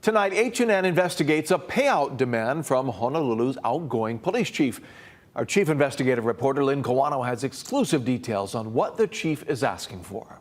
Tonight, H&N investigates a payout demand from Honolulu's outgoing police chief. Our chief investigative reporter, Lynn Kawano, has exclusive details on what the chief is asking for.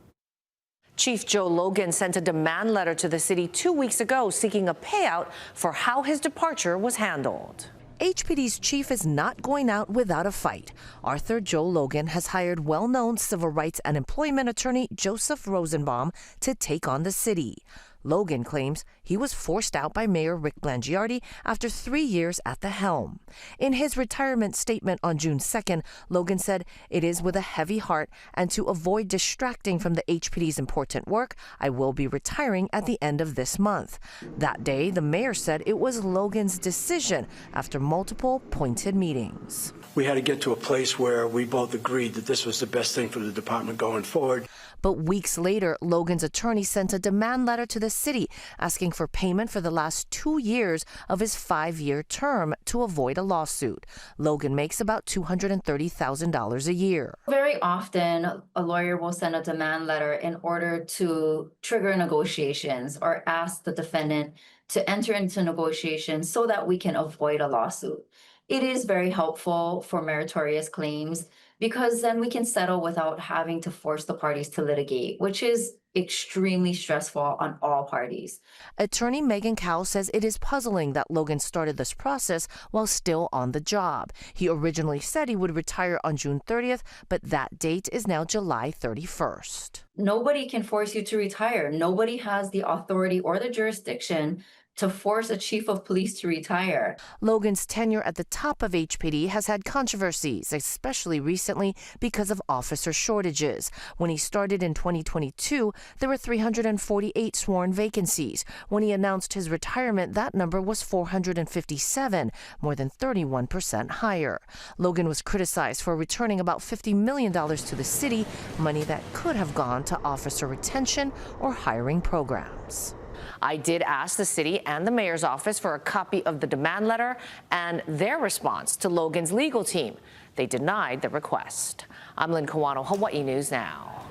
Chief Joe Logan sent a demand letter to the city 2 weeks ago seeking a payout for how his departure was handled. HPD's chief is not going out without a fight. Arthur Joe Logan has hired well-known civil rights and employment attorney Joseph Rosenbaum to take on the city. Logan claims he was forced out by Mayor Rick Blangiardi after 3 years at the helm. In his retirement statement on June 2nd, Logan said, "It is with a heavy heart, and to avoid distracting from the HPD's important work, I will be retiring at the end of this month." That day, the mayor said it was Logan's decision after multiple pointed meetings. We had to get to a place where we both agreed that this was the best thing for the department going forward. But weeks later, Logan's attorney sent a demand letter to the city asking for payment for the last 2 years of his 5-year term to avoid a lawsuit. Logan makes about $230,000 a year. Very often, a lawyer will send a demand letter in order to trigger negotiations or ask the defendant to enter into negotiations so that we can avoid a lawsuit. It is very helpful for meritorious claims because then we can settle without having to force the parties to litigate, which is extremely stressful on all parties. Attorney Megan Cowell says it is puzzling that Logan started this process while still on the job. He originally said he would retire on June 30th, but that date is now July 31st. Nobody can force you to retire. Nobody has the authority or the jurisdiction to force a chief of police to retire. Logan's tenure at the top of HPD has had controversies, especially recently because of officer shortages. When he started in 2022, there were 348 sworn vacancies. When he announced his retirement, that number was 457, more than 31% higher. Logan was criticized for returning about $50 million to the city, money that could have gone to officer retention or hiring programs. I did ask the city and the mayor's office for a copy of the demand letter and their response to Logan's legal team. They denied the request. I'm Lynn Kawano, Hawaii News Now.